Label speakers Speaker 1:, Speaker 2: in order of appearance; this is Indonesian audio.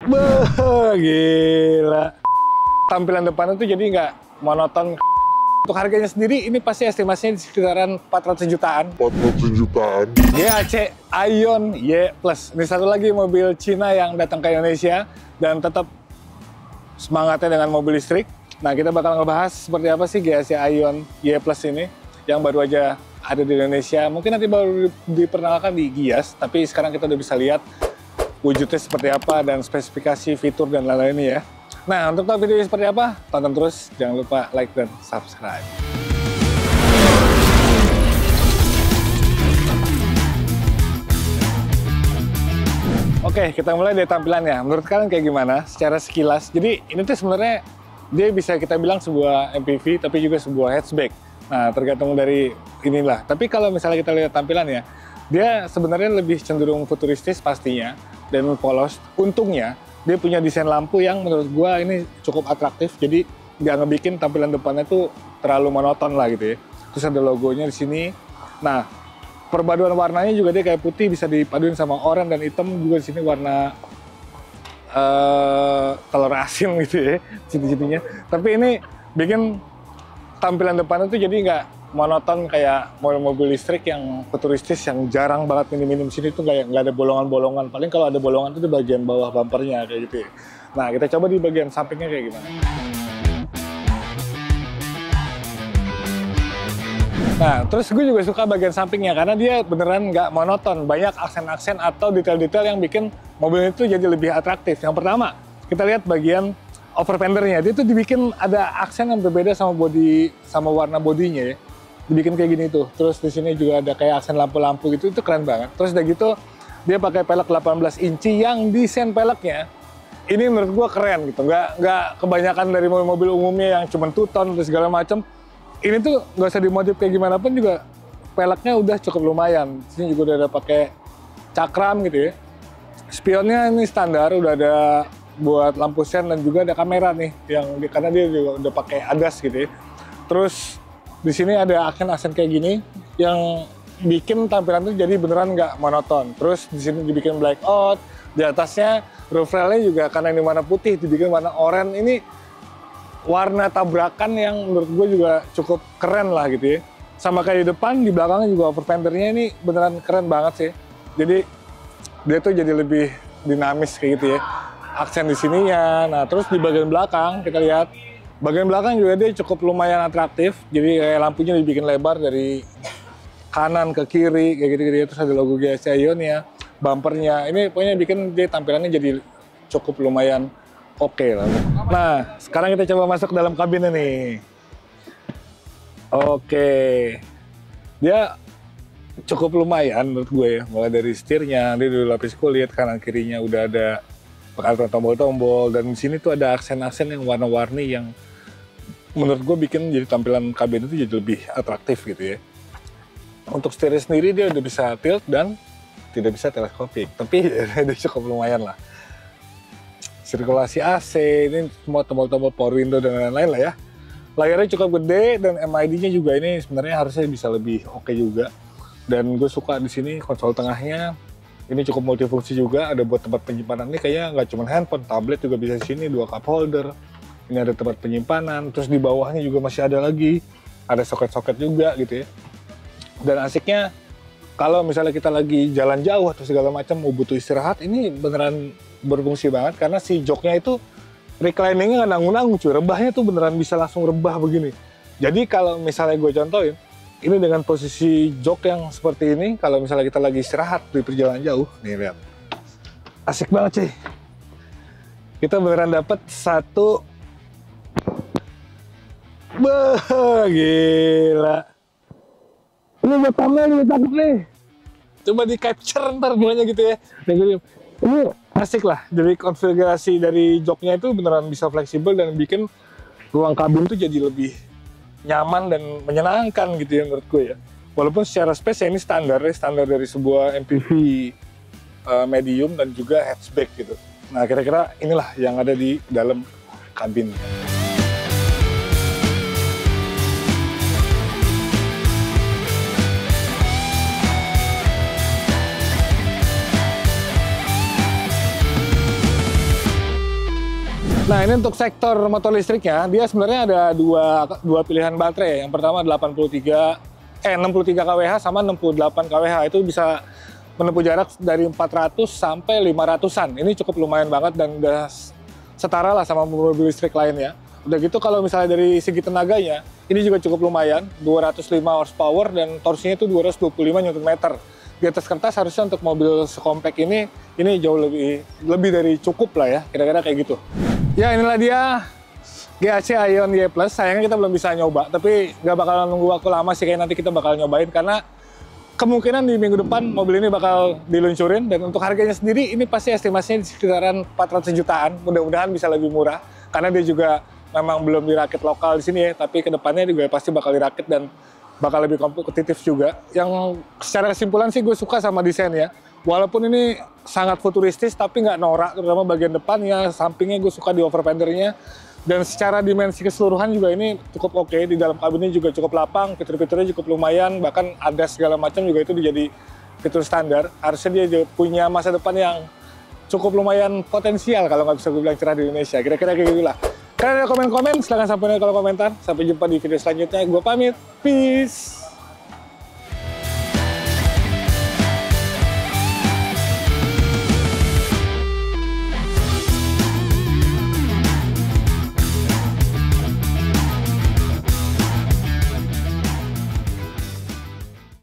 Speaker 1: Beuh, gila. Tampilan depannya tuh jadi nggak monoton. Untuk harganya sendiri, ini pasti estimasinya di sekitaran 400 jutaan.
Speaker 2: 400 jutaan.
Speaker 1: GAC Aion Y+. Ini satu lagi mobil Cina yang datang ke Indonesia dan tetap semangatnya dengan mobil listrik. Nah, kita bakal ngebahas seperti apa sih GAC Aion Y+ ini yang baru aja ada di Indonesia. Mungkin nanti baru diperkenalkan di Gias, tapi sekarang kita udah bisa lihat wujudnya seperti apa dan spesifikasi fitur dan lain-lainnya ya. Nah, untuk tahu videonya seperti apa, tonton terus. Jangan lupa like dan subscribe. Oke, kita mulai dari tampilannya. Menurut kalian kayak gimana? Secara sekilas. Jadi, ini tuh sebenarnya dia bisa kita bilang sebuah MPV, tapi juga sebuah hatchback. Nah, tergantung dari inilah. Tapi kalau misalnya kita lihat tampilannya, dia sebenarnya lebih cenderung futuristis pastinya dan polos. Untungnya, dia punya desain lampu yang menurut gua ini cukup atraktif. Jadi nggak ngebikin tampilan depannya tuh terlalu monoton lah gitu ya. Terus ada logonya di sini. Nah, perpaduan warnanya juga dia kayak putih bisa dipaduin sama oranye dan hitam juga di sini warna telur asin gitu ya, citi-citinya. Tapi ini bikin tampilan depannya tuh jadi nggak monoton kayak mobil-mobil listrik yang futuristis yang jarang banget minim-minim sini tuh nggak ada bolongan-bolongan. Paling kalau ada bolongan itu di bagian bawah bumpernya kayak gitu ya. Nah, kita coba di bagian sampingnya kayak gimana. Nah, terus gue juga suka bagian sampingnya karena dia beneran nggak monoton. Banyak aksen-aksen atau detail-detail yang bikin mobil itu jadi lebih atraktif. Yang pertama, kita lihat bagian over fendernya. Dia tuh dibikin ada aksen yang berbeda sama body, sama warna bodinya ya. Dibikin kayak gini tuh. Terus di sini juga ada kayak aksen lampu-lampu gitu, itu keren banget. Terus udah gitu, dia pakai pelek 18 inci yang desain peleknya ini menurut gua keren gitu. Nggak kebanyakan dari mobil-mobil umumnya yang cuma 2 ton terus segala macem. Ini tuh nggak usah dimodif kayak gimana pun juga peleknya udah cukup lumayan. Di sini juga udah ada pakai cakram gitu ya. Spionnya ini standar, udah ada buat lampu sen dan juga ada kamera nih yang karena dia juga udah pakai ADAS gitu ya. Terus di sini ada aksen-aksen kayak gini yang bikin tampilan itu jadi beneran nggak monoton. Terus di sini dibikin blackout, di atasnya roof railnya juga karena ini warna putih dibikin warna oranye. Ini warna tabrakan yang menurut gue juga cukup keren lah gitu ya. Sama kayak di depan, di belakangnya juga over fendernya ini beneran keren banget sih. Jadi dia tuh jadi lebih dinamis kayak gitu ya. Aksen di sininya. Nah, terus di bagian belakang kita lihat bagian belakang juga dia cukup lumayan atraktif. Jadi kayak lampunya dibikin lebar dari kanan ke kiri kayak gitu-gitu. Terus ada logo GAC Aion ya, bumpernya. Ini pokoknya bikin dia tampilannya jadi cukup lumayan oke lah. Nah, sekarang kita coba masuk dalam kabinnya nih. Oke. Dia cukup lumayan menurut gue ya. Mulai dari setirnya, dia udah lapis kulit, kanan kirinya udah ada pakai tombol-tombol, dan di sini tuh ada aksen-aksen yang warna-warni yang menurut gue bikin jadi tampilan kabin itu jadi lebih atraktif gitu ya. Untuk setirnya sendiri dia udah bisa tilt dan tidak bisa teleskopik, tapi udah cukup lumayan lah. Sirkulasi AC, ini semua tombol-tombol power window dan lain-lain lah ya. Layarnya cukup gede dan MID-nya juga ini sebenarnya harusnya bisa lebih oke juga. Dan gue suka di sini konsol tengahnya. Ini cukup multifungsi juga, ada buat tempat penyimpanan. Ini kayaknya nggak cuma handphone, tablet juga bisa di sini, 2 cup holder. Ini ada tempat penyimpanan, terus di bawahnya juga masih ada lagi. Ada soket-soket juga gitu ya. Dan asiknya, kalau misalnya kita lagi jalan jauh atau segala macam mau butuh istirahat, ini beneran berfungsi banget. Karena si joknya itu, reclining-nya nggak nanggung-nanggung cuy. Rebahnya tuh beneran bisa langsung rebah begini. Jadi kalau misalnya gue contohin, ini dengan posisi jok yang seperti ini, kalau misalnya kita lagi istirahat di perjalanan jauh, nih lihat, asik banget sih. Kita beneran dapat satu, gila. Ini buat thumbnail nih, cakep nih. Coba di capture ntar mulanya gitu ya. Ini asik lah. Jadi konfigurasi dari joknya itu beneran bisa fleksibel dan bikin ruang kabin tuh jadi lebih nyaman dan menyenangkan gitu ya menurut gue ya. Walaupun secara space ya ini standar dari sebuah MPV medium dan juga hatchback gitu. Nah, kira-kira inilah yang ada di dalam kabin. Nah, ini untuk sektor motor listriknya, dia sebenarnya ada dua pilihan baterai. Yang pertama 63 kWh sama 68 kWh. Itu bisa menempuh jarak dari 400 sampai 500-an. Ini cukup lumayan banget dan udah setara lah sama mobil listrik lainnya. Udah gitu kalau misalnya dari segi tenaganya, ini juga cukup lumayan, 205 horsepower dan torsinya itu 225 Nm. Di atas kertas harusnya untuk mobil sekompak ini jauh lebih dari cukup lah ya, kira-kira kayak gitu. Ya inilah dia GAC Aion Y+. Sayangnya kita belum bisa nyoba, tapi nggak bakal nunggu waktu lama sih, kayak nanti kita bakal nyobain karena kemungkinan di minggu depan mobil ini bakal diluncurin. Dan untuk harganya sendiri ini pasti estimasinya di sekitaran 400 jutaan. Mudah-mudahan bisa lebih murah karena dia juga memang belum dirakit lokal di sini ya, tapi kedepannya juga pasti bakal dirakit dan bakal lebih kompetitif juga. Yang secara kesimpulan sih gue suka sama desainnya. Walaupun ini sangat futuristis, tapi nggak norak, terutama bagian depannya, sampingnya gue suka di overfendernya. Dan secara dimensi keseluruhan juga ini cukup oke. Di dalam kabinnya juga cukup lapang, fitur-fiturnya cukup lumayan, bahkan ada segala macam juga itu jadi fitur standar. Harusnya dia punya masa depan yang cukup lumayan potensial kalau nggak bisa gue bilang cerah di Indonesia. Kira-kira kayak gitulah. Kalian ada komen-komen, silahkan sampaikan di kolom komentar. Sampai jumpa di video selanjutnya. Gue pamit, peace!